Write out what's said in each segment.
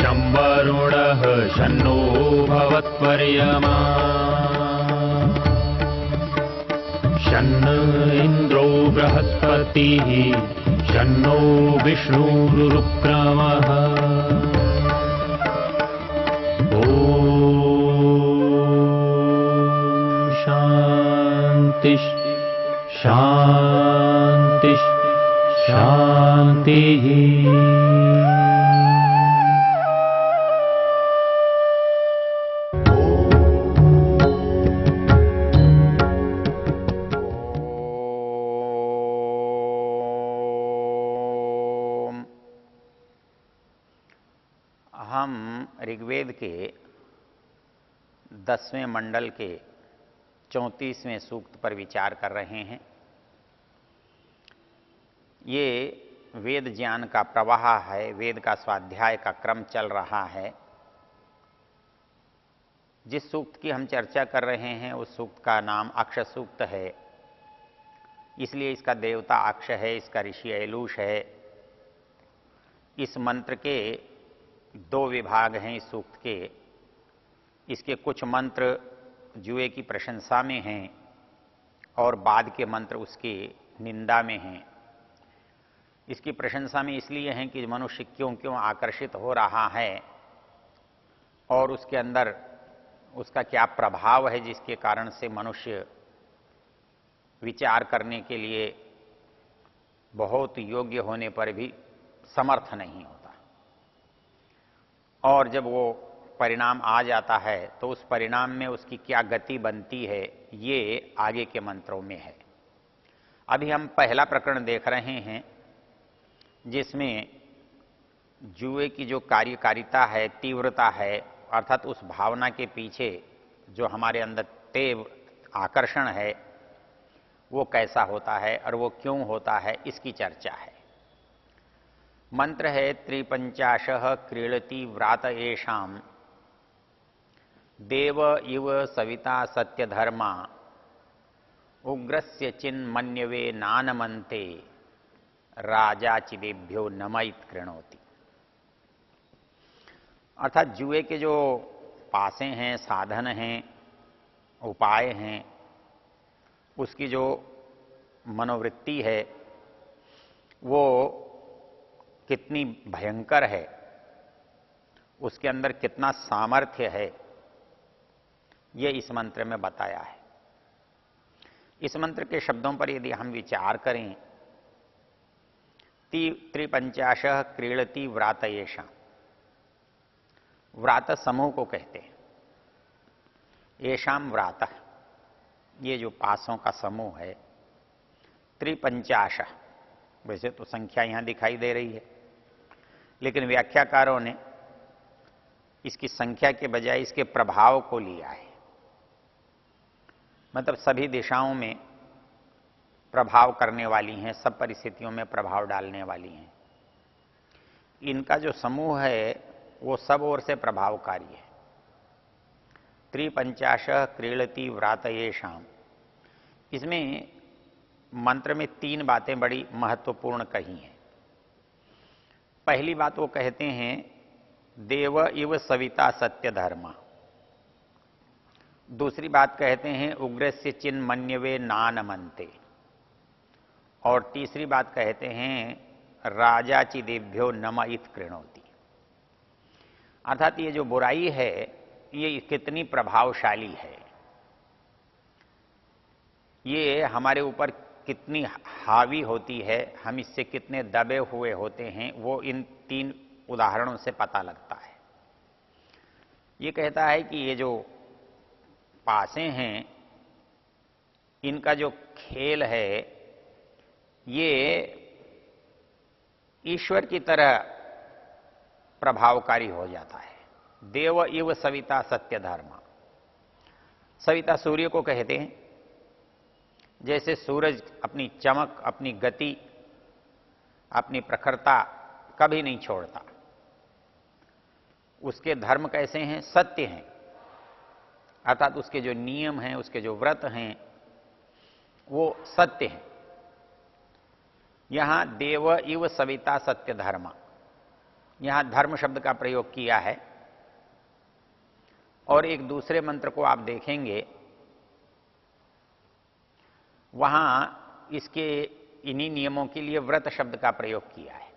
शं वरुणः शन्नो भवत्पर्यमा शन्न इन्द्रो बृहस्पतिः शन्नो विष्णुरुक्रमः ॐ शान्ति शान्ति शान्तिः। हम ऋग्वेद के 10वें मंडल के 34वें सूक्त पर विचार कर रहे हैं। ये वेद ज्ञान का प्रवाह है, वेद का स्वाध्याय का क्रम चल रहा है। जिस सूक्त की हम चर्चा कर रहे हैं उस सूक्त का नाम अक्ष सूक्त है, इसलिए इसका देवता अक्ष है, इसका ऋषि ऐलूष है। इस मंत्र के 2 विभाग हैं इस सूक्त के। इसके कुछ मंत्र जुए की प्रशंसा में हैं और बाद के मंत्र उसकी निंदा में हैं। इसकी प्रशंसा में इसलिए हैं कि मनुष्य क्यों क्यों आकर्षित हो रहा है और उसके अंदर उसका क्या प्रभाव है जिसके कारण से मनुष्य विचार करने के लिए बहुत योग्य होने पर भी समर्थ नहीं होता, और जब वो परिणाम आ जाता है तो उस परिणाम में उसकी क्या गति बनती है, ये आगे के मंत्रों में है। अभी हम पहला प्रकरण देख रहे हैं जिसमें जुए की जो कार्यकारिता है, तीव्रता है, अर्थात उस भावना के पीछे जो हमारे अंदर तीव्र आकर्षण है वो कैसा होता है और वो क्यों होता है, इसकी चर्चा है। मंत्र है त्रिपंचाशः क्रीडति व्रात येषां देव इव सविता सत्यधर्मा उग्रस्य चिन्मन्यवे नानमन्ते राजा चिदेभ्यो नमयित कृणोति। अर्थात जुए के जो पासे हैं, साधन हैं, उपाय हैं, उसकी जो मनोवृत्ति है वो कितनी भयंकर है, उसके अंदर कितना सामर्थ्य है, ये इस मंत्र में बताया है। इस मंत्र के शब्दों पर यदि हम विचार करें, त्रिपंचाशः क्रीडति व्रात येषां, व्रात समूह को कहते हैं। येषां व्रात, ये जो पासों का समूह है। त्रिपंचाशः, वैसे तो संख्या यहां दिखाई दे रही है, लेकिन व्याख्याकारों ने इसकी संख्या के बजाय इसके प्रभाव को लिया है। मतलब सभी दिशाओं में प्रभाव करने वाली हैं, सब परिस्थितियों में प्रभाव डालने वाली हैं। इनका जो समूह है वो सब ओर से प्रभावकारी है। त्रिपंचाशः क्रीडति व्रात येषां, इसमें मंत्र में 3 बातें बड़ी महत्वपूर्ण कही हैं। पहली बात वो कहते हैं देव इव सविता सत्य धर्मा। दूसरी बात कहते हैं उग्रस्य चिन्मन्यवे नानमन्ते। और तीसरी बात कहते हैं राजा चिदेभ्यो नमयित कृणोति। अर्थात ये जो बुराई है ये कितनी प्रभावशाली है, ये हमारे ऊपर कितनी हावी होती है, हम इससे कितने दबे हुए होते हैं, वो इन 3 उदाहरणों से पता लगता है। ये कहता है कि ये जो पासे हैं इनका जो खेल है ये ईश्वर की तरह प्रभावकारी हो जाता है। देव इव सविता सत्य धर्मा। सविता सूर्य को कहते हैं। जैसे सूरज अपनी चमक, अपनी गति, अपनी प्रखरता कभी नहीं छोड़ता, उसके धर्म कैसे हैं? सत्य हैं। अर्थात उसके जो नियम हैं, उसके जो व्रत हैं वो सत्य हैं। यहां देव इव सविता सत्य धर्मा, यहां धर्म शब्द का प्रयोग किया है। और एक दूसरे मंत्र को आप देखेंगे, वहां इसके इन्हीं नियमों के लिए व्रत शब्द का प्रयोग किया है।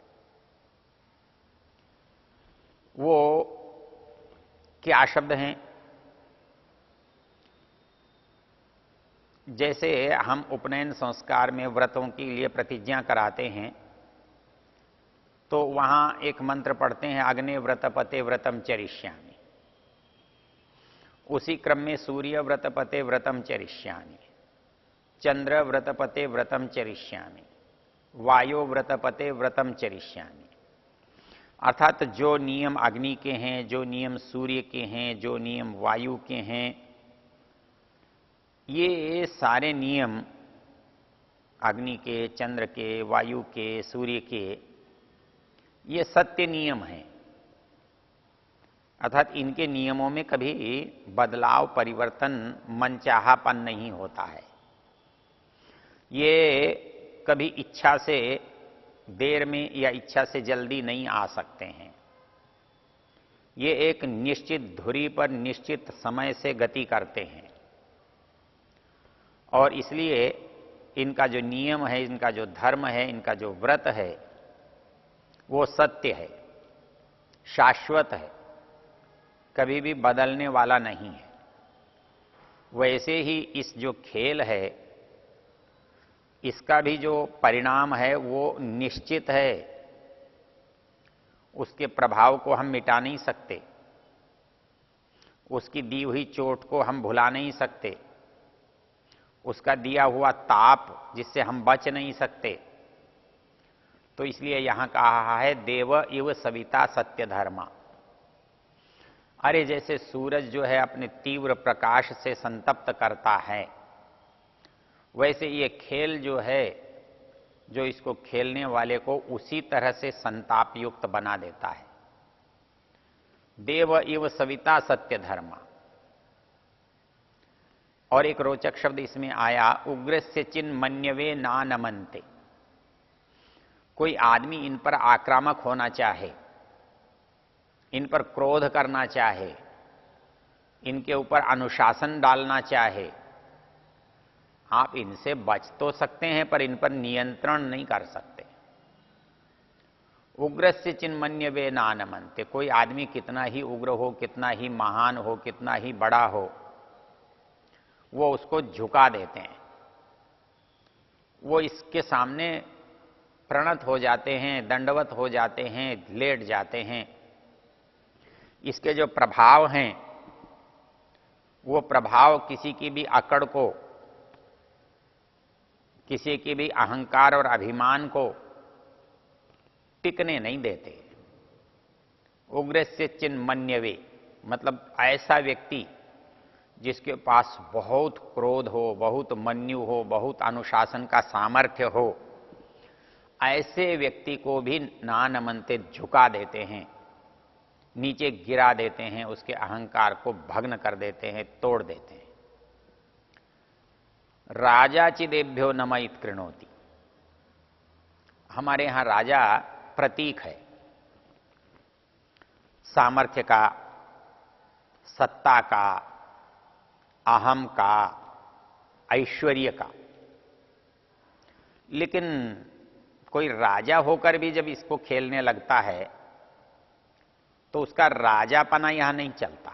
वो क्या शब्द हैं? जैसे हम उपनयन संस्कार में व्रतों के लिए प्रतिज्ञा कराते हैं, तो वहां एक मंत्र पढ़ते हैं, अग्ने व्रतपते व्रतम चरिष्यामि। उसी क्रम में सूर्य व्रतपते व्रतम चरिष्यामि, चंद्र व्रतपते व्रतम चरिष्यामि, वायु व्रतपते व्रतम चरिष्यामि। अर्थात जो नियम अग्नि के हैं, जो नियम सूर्य के हैं, जो नियम वायु के हैं, ये सारे नियम अग्नि के, चंद्र के, वायु के, सूर्य के, ये सत्य नियम हैं। अर्थात इनके नियमों में कभी बदलाव, परिवर्तन, मनचाहापन नहीं होता है। ये कभी इच्छा से देर में या इच्छा से जल्दी नहीं आ सकते हैं। ये एक निश्चित धुरी पर निश्चित समय से गति करते हैं, और इसलिए इनका जो नियम है, इनका जो धर्म है, इनका जो व्रत है, वो सत्य है, शाश्वत है, कभी भी बदलने वाला नहीं है। वैसे ही इस जो खेल है, इसका भी जो परिणाम है वो निश्चित है। उसके प्रभाव को हम मिटा नहीं सकते, उसकी दी हुई चोट को हम भुला नहीं सकते, उसका दिया हुआ ताप जिससे हम बच नहीं सकते। तो इसलिए यहां कहा है देव इव सविता सत्य धर्मा। अरे जैसे सूरज जो है अपने तीव्र प्रकाश से संतप्त करता है, वैसे ये खेल जो है, जो इसको खेलने वाले को उसी तरह से संताप युक्त बना देता है। देव इव सविता सत्य धर्मा। और एक रोचक शब्द इसमें आया, उग्रस्य चिन्मन्यवे नानमन्ते। कोई आदमी इन पर आक्रामक होना चाहे, इन पर क्रोध करना चाहे, इनके ऊपर अनुशासन डालना चाहे, आप इनसे बच तो सकते हैं पर इन पर नियंत्रण नहीं कर सकते। उग्रस्य चिन्मन्यवे नानमन्ते। कोई आदमी कितना ही उग्र हो, कितना ही महान हो, कितना ही बड़ा हो, वो उसको झुका देते हैं। वो इसके सामने प्रणत हो जाते हैं, दंडवत हो जाते हैं, लेट जाते हैं। इसके जो प्रभाव हैं, वो प्रभाव किसी की भी अकड़ को, किसी की भी अहंकार और अभिमान को टिकने नहीं देते। उग्रस्य चिन्मन्यवे मतलब ऐसा व्यक्ति जिसके पास बहुत क्रोध हो, बहुत मन्यु हो, बहुत अनुशासन का सामर्थ्य हो, ऐसे व्यक्ति को भी नानमन्ते झुका देते हैं, नीचे गिरा देते हैं, उसके अहंकार को भग्न कर देते हैं, तोड़ देते हैं। राजा चिदेभ्यो नमयित कृणोति। हमारे यहां राजा प्रतीक है सामर्थ्य का, सत्ता का, अहम का, ऐश्वर्य का। लेकिन कोई राजा होकर भी जब इसको खेलने लगता है तो उसका राजापना यहां नहीं चलता।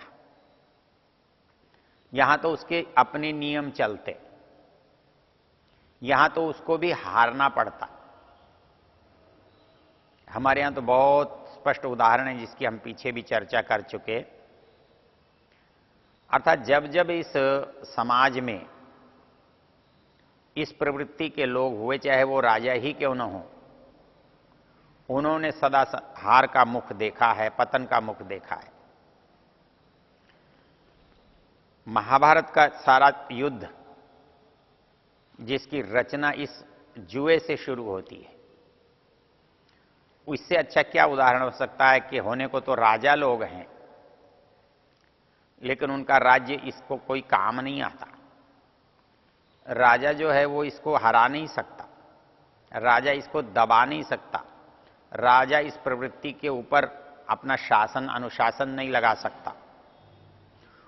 यहां तो उसके अपने नियम चलते, यहां तो उसको भी हारना पड़ता। हमारे यहां तो बहुत स्पष्ट उदाहरण है जिसकी हम पीछे भी चर्चा कर चुके। अर्थात जब जब इस समाज में इस प्रवृत्ति के लोग हुए, चाहे वो राजा ही क्यों न हो, उन्होंने सदा हार का मुख देखा है, पतन का मुख देखा है। महाभारत का सारा युद्ध जिसकी रचना इस जुए से शुरू होती है, इससे अच्छा क्या उदाहरण हो सकता है कि होने को तो राजा लोग हैं, लेकिन उनका राज्य इसको कोई काम नहीं आता। राजा जो है वो इसको हरा नहीं सकता, राजा इसको दबा नहीं सकता, राजा इस प्रवृत्ति के ऊपर अपना शासन अनुशासन नहीं लगा सकता,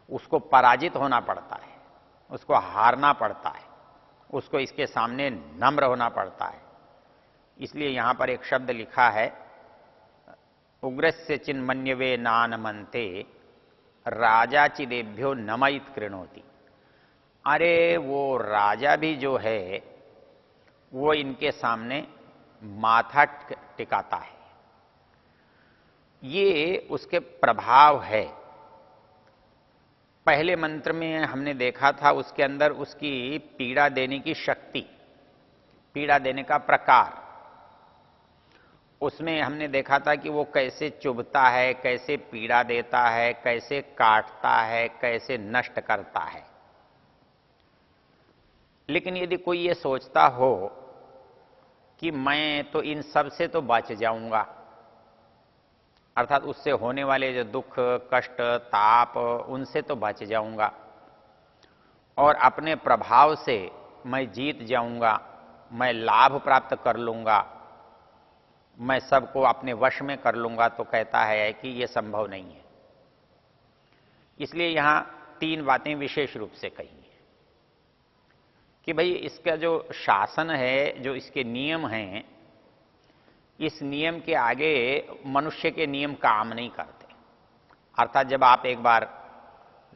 उसको पराजित होना पड़ता है, उसको हारना पड़ता है, उसको इसके सामने नम्र होना पड़ता है। इसलिए यहां पर एक शब्द लिखा है, उग्रस्य चिन्मन्यवे नानमन्ते राजा चिदेभ्यो नमयित कृणोति। अरे वो राजा भी जो है वो इनके सामने माथा टिकाता है। ये उसके प्रभाव है। पहले मंत्र में हमने देखा था उसके अंदर उसकी पीड़ा देने की शक्ति, पीड़ा देने का प्रकार, उसमें हमने देखा था कि वो कैसे चुभता है, कैसे पीड़ा देता है, कैसे काटता है, कैसे नष्ट करता है। लेकिन यदि कोई ये सोचता हो कि मैं तो इन सब से तो बच जाऊंगा, अर्थात उससे होने वाले जो दुख कष्ट ताप उनसे तो बच जाऊंगा और अपने प्रभाव से मैं जीत जाऊंगा, मैं लाभ प्राप्त कर लूंगा, मैं सबको अपने वश में कर लूंगा, तो कहता है कि यह संभव नहीं है। इसलिए यहां तीन बातें विशेष रूप से कही हैं कि भाई इसका जो शासन है, जो इसके नियम हैं, इस नियम के आगे मनुष्य के नियम काम नहीं करते। अर्थात जब आप एक बार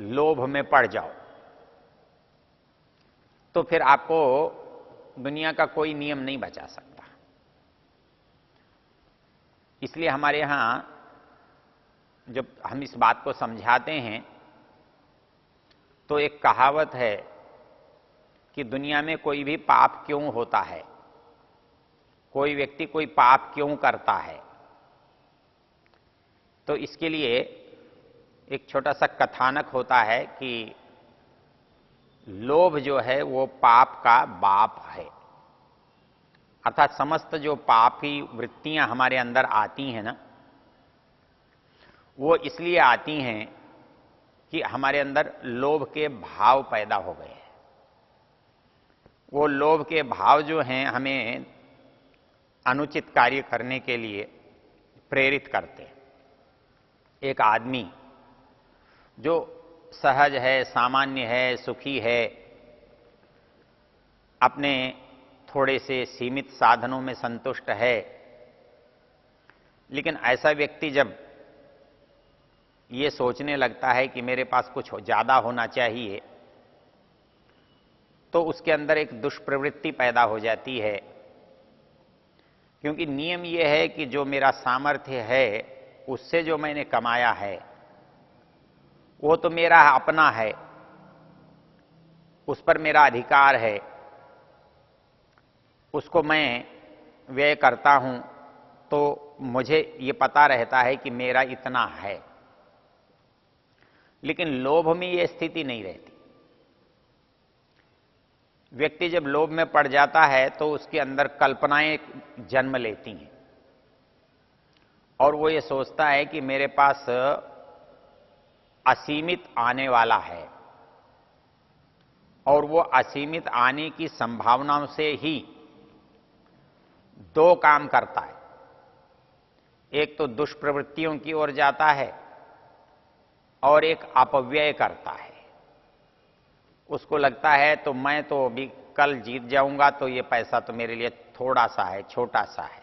लोभ में पड़ जाओ तो फिर आपको दुनिया का कोई नियम नहीं बचा सकता। इसलिए हमारे यहां जब हम इस बात को समझाते हैं तो एक कहावत है कि दुनिया में कोई भी पाप क्यों होता है, कोई व्यक्ति कोई पाप क्यों करता है। तो इसके लिए एक छोटा सा कथानक होता है कि लोभ जो है वो पाप का बाप है। अर्थात समस्त जो पापी वृत्तियां हमारे अंदर आती हैं ना, वो इसलिए आती हैं कि हमारे अंदर लोभ के भाव पैदा हो गए हैं। वो लोभ के भाव जो हैं हमें अनुचित कार्य करने के लिए प्रेरित करते हैं। एक आदमी जो सहज है, सामान्य है, सुखी है, अपने थोड़े से सीमित साधनों में संतुष्ट है, लेकिन ऐसा व्यक्ति जब ये सोचने लगता है कि मेरे पास कुछ ज्यादा होना चाहिए, तो उसके अंदर एक दुष्प्रवृत्ति पैदा हो जाती है। क्योंकि नियम यह है कि जो मेरा सामर्थ्य है उससे जो मैंने कमाया है वो तो मेरा अपना है, उस पर मेरा अधिकार है, उसको मैं व्यय करता हूं तो मुझे ये पता रहता है कि मेरा इतना है। लेकिन लोभ में ये स्थिति नहीं रहती। व्यक्ति जब लोभ में पड़ जाता है तो उसके अंदर कल्पनाएं जन्म लेती हैं और वो ये सोचता है कि मेरे पास असीमित आने वाला है और वो असीमित आने की संभावनाओं से ही दो काम करता है। एक तो दुष्प्रवृत्तियों की ओर जाता है और एक अपव्यय करता है। उसको लगता है तो मैं तो अभी कल जीत जाऊंगा तो ये पैसा तो मेरे लिए थोड़ा सा है, छोटा सा है,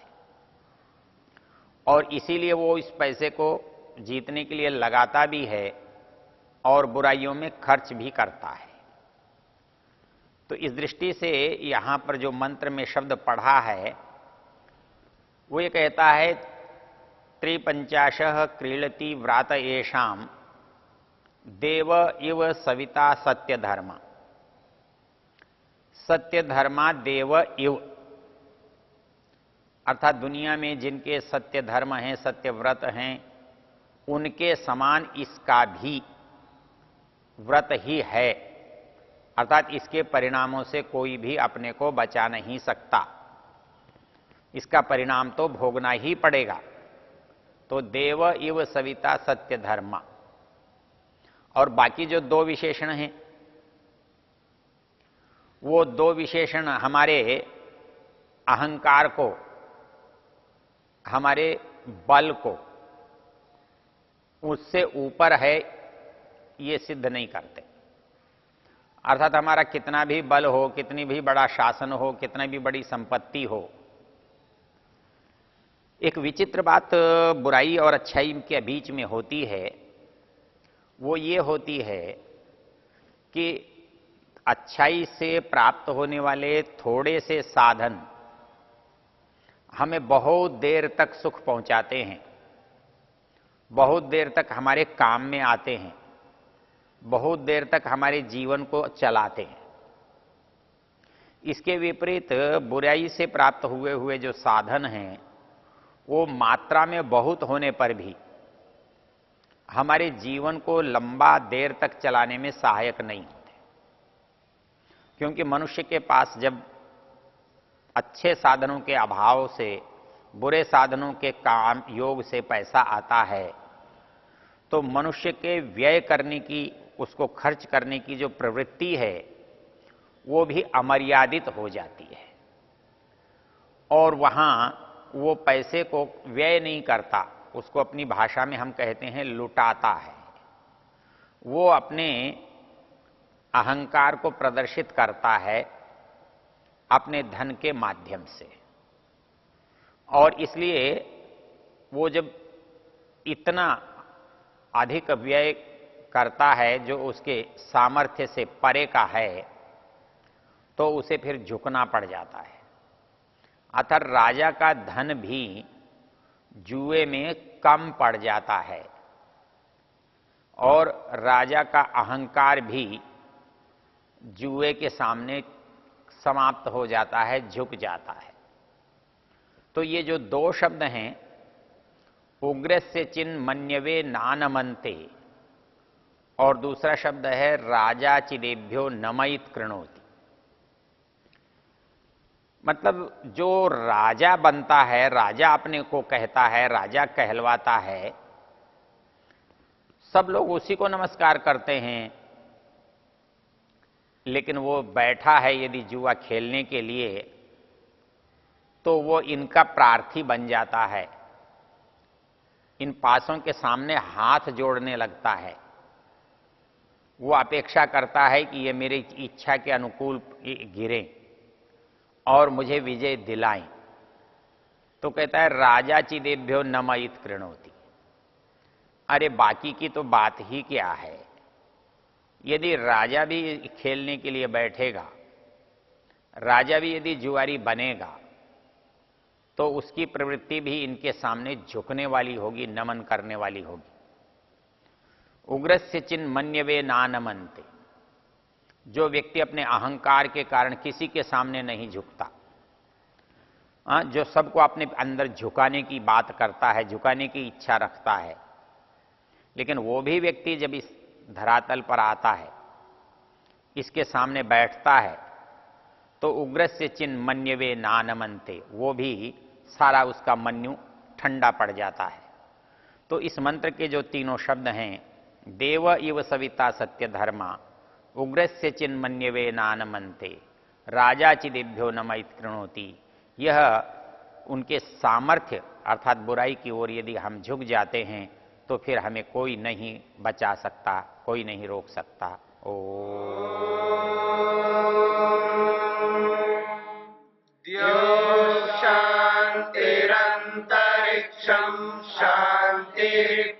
और इसीलिए वो इस पैसे को जीतने के लिए लगाता भी है और बुराइयों में खर्च भी करता है। तो इस दृष्टि से यहां पर जो मंत्र में शब्द पढ़ा है वो ये कहता है, त्रिपंचाशः क्रीडति व्रात येषाम देव इव सविता सत्य धर्म। सत्य धर्मा देव इव, अर्थात दुनिया में जिनके सत्य धर्म हैं, सत्य व्रत हैं, उनके समान इसका भी व्रत ही है। अर्थात इसके परिणामों से कोई भी अपने को बचा नहीं सकता, इसका परिणाम तो भोगना ही पड़ेगा। तो देव इव सविता सत्य धर्मा। और बाकी जो दो विशेषण हैं वो दो विशेषण हमारे अहंकार को, हमारे बल को उससे ऊपर है ये सिद्ध नहीं करते। अर्थात हमारा कितना भी बल हो, कितनी भी बड़ा शासन हो, कितना भी बड़ी संपत्ति हो, एक विचित्र बात बुराई और अच्छाई के बीच में होती है। वो ये होती है कि अच्छाई से प्राप्त होने वाले थोड़े से साधन हमें बहुत देर तक सुख पहुंचाते हैं, बहुत देर तक हमारे काम में आते हैं, बहुत देर तक हमारे जीवन को चलाते हैं। इसके विपरीत बुराई से प्राप्त हुए हुए जो साधन हैं वो मात्रा में बहुत होने पर भी हमारे जीवन को लंबा देर तक चलाने में सहायक नहीं होते। क्योंकि मनुष्य के पास जब अच्छे साधनों के अभाव से, बुरे साधनों के काम योग से पैसा आता है तो मनुष्य के व्यय करने की, उसको खर्च करने की जो प्रवृत्ति है वो भी अमर्यादित हो जाती है और वहां वो पैसे को व्यय नहीं करता, उसको अपनी भाषा में हम कहते हैं लुटाता है। वो अपने अहंकार को प्रदर्शित करता है अपने धन के माध्यम से। और इसलिए वो जब इतना अधिक व्यय करता है जो उसके सामर्थ्य से परे का है तो उसे फिर झुकना पड़ जाता है। अतः राजा का धन भी जुए में कम पड़ जाता है और राजा का अहंकार भी जुए के सामने समाप्त हो जाता है, झुक जाता है। तो ये जो दो शब्द हैं, उग्रस्य चिन मन्यवे नानमन्ते, और दूसरा शब्द है राजा चिदेभ्यो नमयित कृणोति। मतलब जो राजा बनता है, राजा अपने को कहता है, राजा कहलवाता है, सब लोग उसी को नमस्कार करते हैं। लेकिन वो बैठा है यदि जुआ खेलने के लिए तो वो इनका प्रार्थी बन जाता है, इन पासों के सामने हाथ जोड़ने लगता है। वो अपेक्षा करता है कि ये मेरी इच्छा के अनुकूल गिरे और मुझे विजय दिलाएं। तो कहता है राजा चिदेभ्यो नमयित कृणोति। अरे बाकी की तो बात ही क्या है, यदि राजा भी खेलने के लिए बैठेगा, राजा भी यदि जुआरी बनेगा तो उसकी प्रवृत्ति भी इनके सामने झुकने वाली होगी, नमन करने वाली होगी। उग्रस्य चिन मन्यवे नानमन्ते, जो व्यक्ति अपने अहंकार के कारण किसी के सामने नहीं झुकता, जो सबको अपने अंदर झुकाने की बात करता है, झुकाने की इच्छा रखता है, लेकिन वो भी व्यक्ति जब इस धरातल पर आता है, इसके सामने बैठता है, तो उग्रस्य चिन मन्यवे नानमन्ते, वो भी सारा उसका मन्यु ठंडा पड़ जाता है। तो इस मंत्र के जो तीनों शब्द हैं, देव इव सविता सत्य धर्मा, उग्रस्य चिन्मन्यवे नानमन्ते, राजा चिदेभ्यो नमयित कृणोति, यह उनके सामर्थ्य अर्थात बुराई की ओर यदि हम झुक जाते हैं तो फिर हमें कोई नहीं बचा सकता, कोई नहीं रोक सकता। शांतिरंतरिक्षं शांति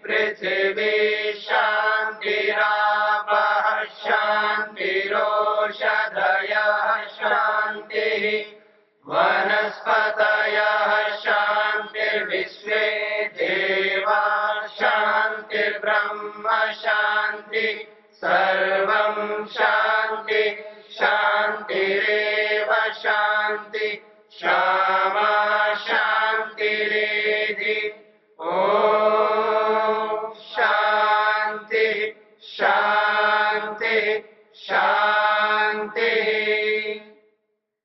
पृथिवी शांतिरापः शांतिरोषधयः शांतिः वनस्पतयः शांतिर्विश्वे देवा शांतिर्ब्रह्म शांति सर्वं शांति शांतिरेव शांति शामा